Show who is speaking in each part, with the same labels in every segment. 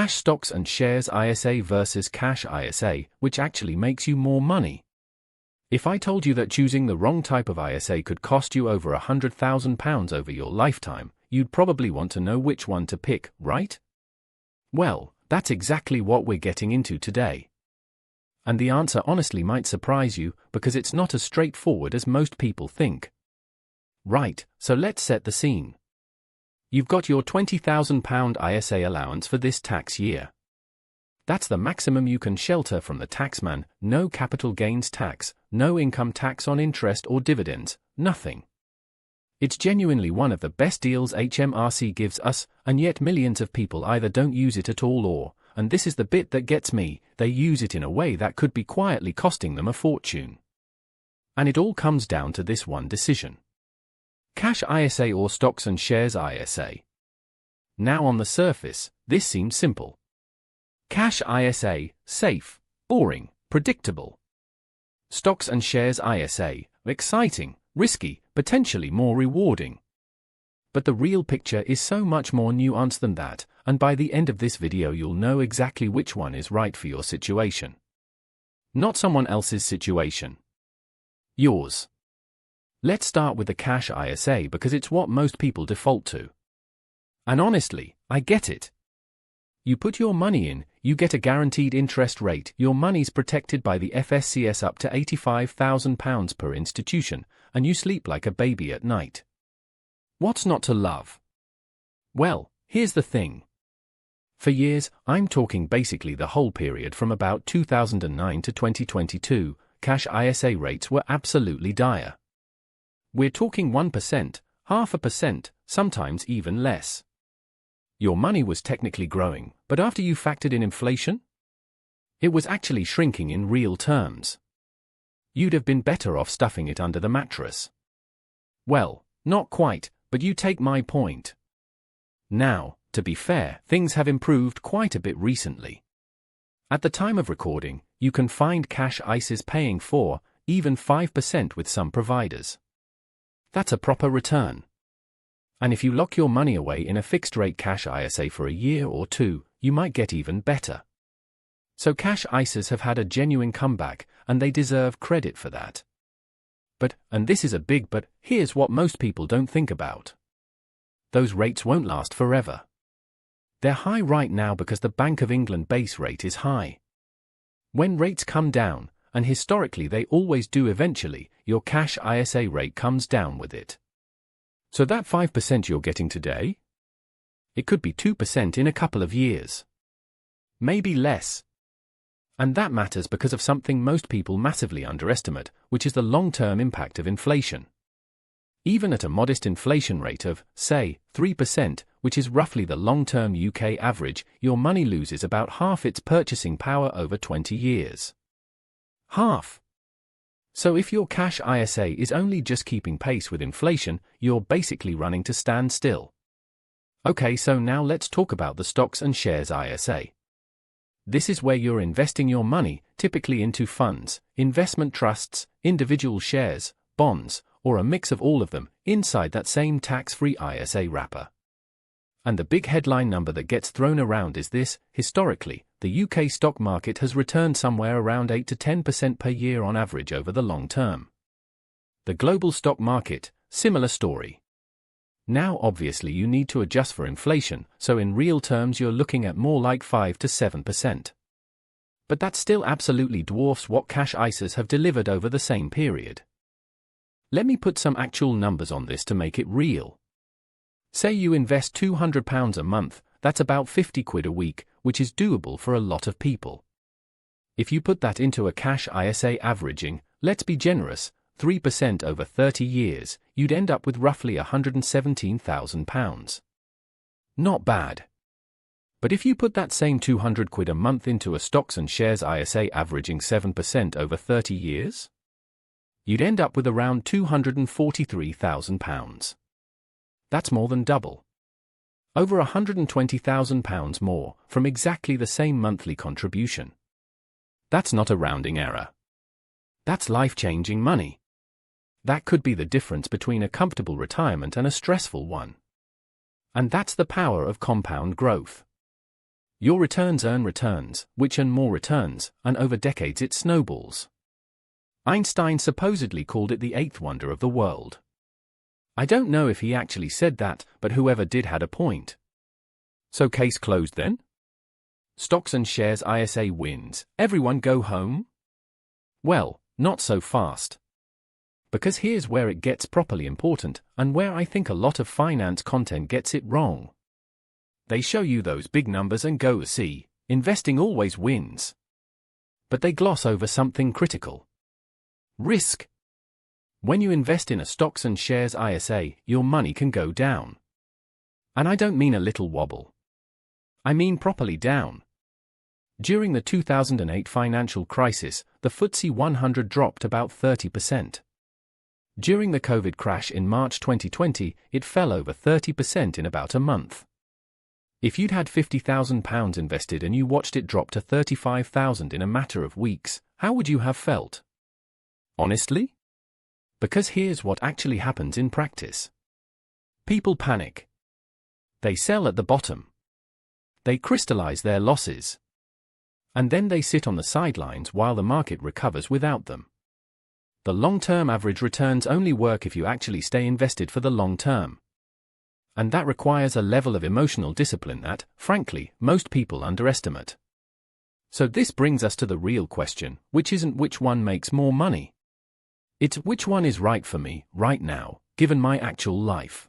Speaker 1: Stocks and shares ISA versus cash ISA, which actually makes you more money. If I told you that choosing the wrong type of ISA could cost you over £100,000 over your lifetime, you'd probably want to know which one to pick, right? Well, that's exactly what we're getting into today. And the answer honestly might surprise you, because it's not as straightforward as most people think. Right, so let's set the scene. You've got your £20,000 ISA allowance for this tax year. That's the maximum you can shelter from the taxman, no capital gains tax, no income tax on interest or dividends, nothing. It's genuinely one of the best deals HMRC gives us, and yet millions of people either don't use it at all or, and this is the bit that gets me, they use it in a way that could be quietly costing them a fortune. And it all comes down to this one decision. Cash ISA or stocks and shares ISA? Now on the surface, this seems simple. Cash ISA, safe, boring, predictable. Stocks and shares ISA, exciting, risky, potentially more rewarding. But the real picture is so much more nuanced than that, and by the end of this video you'll know exactly which one is right for your situation. Not someone else's situation. Yours. Let's start with the cash ISA because it's what most people default to. And honestly, I get it. You put your money in, you get a guaranteed interest rate, your money's protected by the FSCS up to £85,000 per institution, and you sleep like a baby at night. What's not to love? Well, here's the thing. For years, I'm talking basically the whole period from about 2009 to 2022, cash ISA rates were absolutely dire. We're talking 1%, 0.5%, sometimes even less. Your money was technically growing, but after you factored in inflation, it was actually shrinking in real terms. You'd have been better off stuffing it under the mattress. Well, not quite, but you take my point. Now, to be fair, things have improved quite a bit recently. At the time of recording, you can find cash ISAs paying 4, even 5% with some providers. That's a proper return. And if you lock your money away in a fixed-rate cash ISA for a year or two, you might get even better. So cash ISAs have had a genuine comeback, and they deserve credit for that. But, and this is a big but, here's what most people don't think about. Those rates won't last forever. They're high right now because the Bank of England base rate is high. When rates come down, and historically they always do eventually, your cash ISA rate comes down with it. So that 5% you're getting today? It could be 2% in a couple of years. Maybe less. And that matters because of something most people massively underestimate, which is the long-term impact of inflation. Even at a modest inflation rate of, say, 3%, which is roughly the long-term UK average, your money loses about half its purchasing power over 20 years. Half. So if your cash ISA is only just keeping pace with inflation, you're basically running to stand still. Okay, so now let's talk about the stocks and shares ISA. This is where you're investing your money, typically into funds, investment trusts, individual shares, bonds, or a mix of all of them, inside that same tax-free ISA wrapper. And the big headline number that gets thrown around is this: historically, the UK stock market has returned somewhere around 8 to 10% per year on average over the long term. The global stock market, similar story. Now obviously you need to adjust for inflation, so in real terms you're looking at more like 5 to 7%. But that still absolutely dwarfs what cash ISAs have delivered over the same period. Let me put some actual numbers on this to make it real. Say you invest £200 a month, that's about 50 quid a week, which is doable for a lot of people. If you put that into a cash ISA averaging, let's be generous, 3% over 30 years, you'd end up with roughly £117,000. Not bad. But if you put that same 200 quid a month into a stocks and shares ISA averaging 7% over 30 years, you'd end up with around £243,000. That's more than double. Over £120,000 more, from exactly the same monthly contribution. That's not a rounding error. That's life-changing money. That could be the difference between a comfortable retirement and a stressful one. And that's the power of compound growth. Your returns earn returns, which earn more returns, and over decades it snowballs. Einstein supposedly called it the eighth wonder of the world. I don't know if he actually said that, but whoever did had a point. So case closed then? Stocks and shares ISA wins, everyone go home? Well, not so fast. Because here's where it gets properly important, and where I think a lot of finance content gets it wrong. They show you those big numbers and go, see, investing always wins. But they gloss over something critical. Risk. When you invest in a stocks and shares ISA, your money can go down. And I don't mean a little wobble. I mean properly down. During the 2008 financial crisis, the FTSE 100 dropped about 30%. During the COVID crash in March 2020, it fell over 30% in about a month. If you'd had £50,000 invested and you watched it drop to £35,000 in a matter of weeks, how would you have felt? Honestly? Because here's what actually happens in practice. People panic. They sell at the bottom. They crystallize their losses. And then they sit on the sidelines while the market recovers without them. The long-term average returns only work if you actually stay invested for the long term. And that requires a level of emotional discipline that, frankly, most people underestimate. So this brings us to the real question, which isn't which one makes more money. It's which one is right for me, right now, given my actual life.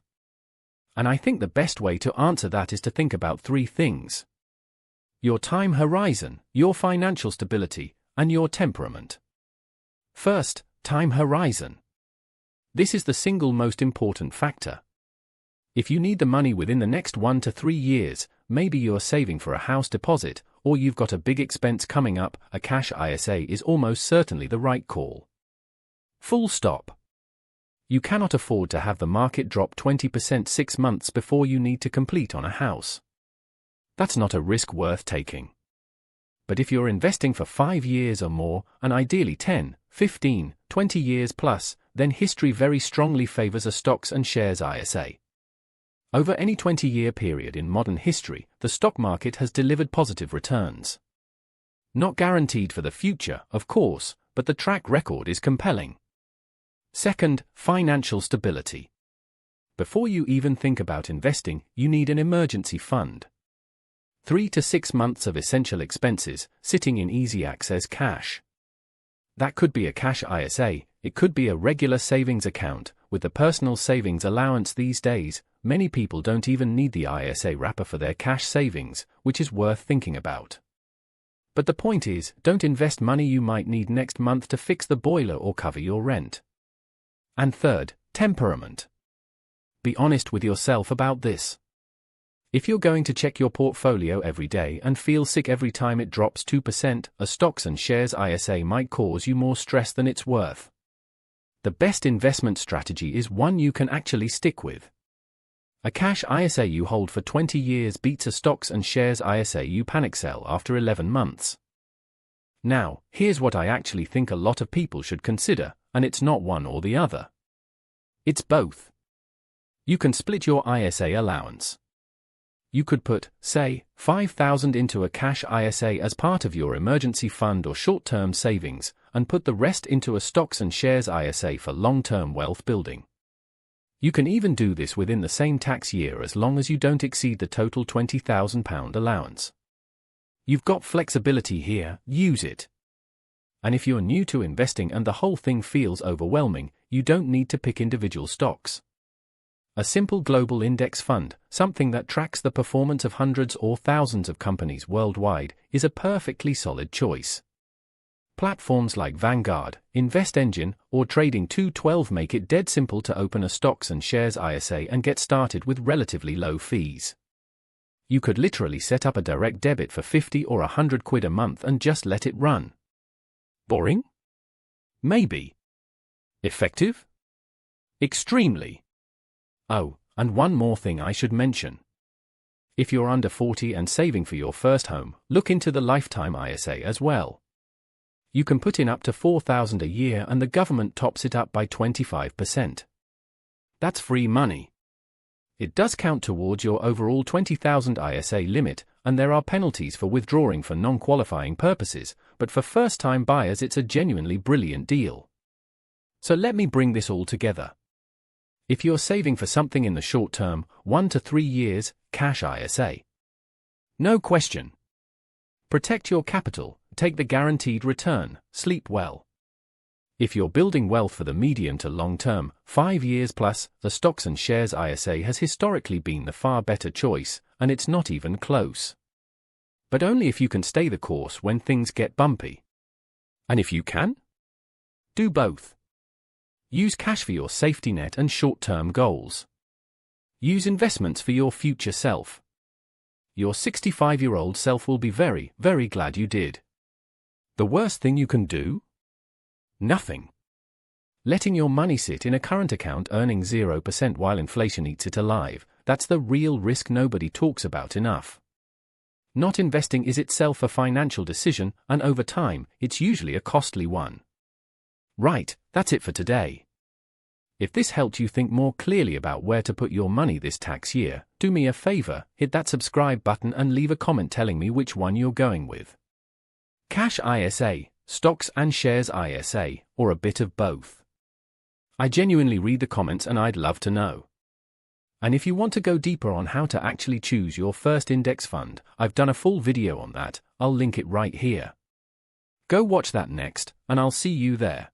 Speaker 1: And I think the best way to answer that is to think about three things. Your time horizon, your financial stability, and your temperament. First, time horizon. This is the single most important factor. If you need the money within the next 1 to 3 years, maybe you're saving for a house deposit, or you've got a big expense coming up, a cash ISA is almost certainly the right call. Full stop. You cannot afford to have the market drop 20% 6 months before you need to complete on a house. That's not a risk worth taking. But if you're investing for 5 years or more, and ideally 10, 15, 20 years plus, then history very strongly favors a stocks and shares ISA. Over any 20-year period in modern history, the stock market has delivered positive returns. Not guaranteed for the future, of course, but the track record is compelling. Second, financial stability. Before you even think about investing, you need an emergency fund. 3 to 6 months of essential expenses, sitting in easy access cash. That could be a cash ISA, it could be a regular savings account. With the personal savings allowance these days, many people don't even need the ISA wrapper for their cash savings, which is worth thinking about. But the point is, don't invest money you might need next month to fix the boiler or cover your rent. And third, temperament. Be honest with yourself about this. If you're going to check your portfolio every day and feel sick every time it drops 2%, a stocks and shares ISA might cause you more stress than it's worth. The best investment strategy is one you can actually stick with. A cash ISA you hold for 20 years beats a stocks and shares ISA you panic sell after 11 months. Now, here's what I actually think a lot of people should consider, and it's not one or the other. It's both. You can split your ISA allowance. You could put, say, $5,000 into a cash ISA as part of your emergency fund or short-term savings, and put the rest into a stocks and shares ISA for long-term wealth building. You can even do this within the same tax year as long as you don't exceed the total £20,000 allowance. You've got flexibility here, use it. And if you're new to investing and the whole thing feels overwhelming, you don't need to pick individual stocks. A simple global index fund, something that tracks the performance of hundreds or thousands of companies worldwide, is a perfectly solid choice. Platforms like Vanguard, InvestEngine, or Trading 212 make it dead simple to open a stocks and shares ISA and get started with relatively low fees. You could literally set up a direct debit for 50 or 100 quid a month and just let it run. Boring? Maybe. Effective? Extremely. Oh, and one more thing I should mention. If you're under 40 and saving for your first home, look into the lifetime ISA as well. You can put in up to $4,000 a year and the government tops it up by 25%. That's free money. It does count towards your overall $20,000 ISA limit, and there are penalties for withdrawing for non-qualifying purposes, but for first-time buyers it's a genuinely brilliant deal. So let me bring this all together. If you're saving for something in the short term, 1 to 3 years, cash ISA. No question. Protect your capital, take the guaranteed return, sleep well. If you're building wealth for the medium to long term, 5 years plus, the stocks and shares ISA has historically been the far better choice, and it's not even close. But only if you can stay the course when things get bumpy. And if you can? Do both. Use cash for your safety net and short-term goals. Use investments for your future self. Your 65-year-old self will be very, very glad you did. The worst thing you can do? Nothing. Letting your money sit in a current account earning 0% while inflation eats it alive, that's the real risk nobody talks about enough. Not investing is itself a financial decision, and over time, it's usually a costly one. Right, that's it for today. If this helped you think more clearly about where to put your money this tax year, do me a favor, hit that subscribe button and leave a comment telling me which one you're going with. Cash ISA, stocks and shares ISA, or a bit of both. I genuinely read the comments and I'd love to know. And if you want to go deeper on how to actually choose your first index fund, I've done a full video on that, I'll link it right here. Go watch that next, and I'll see you there.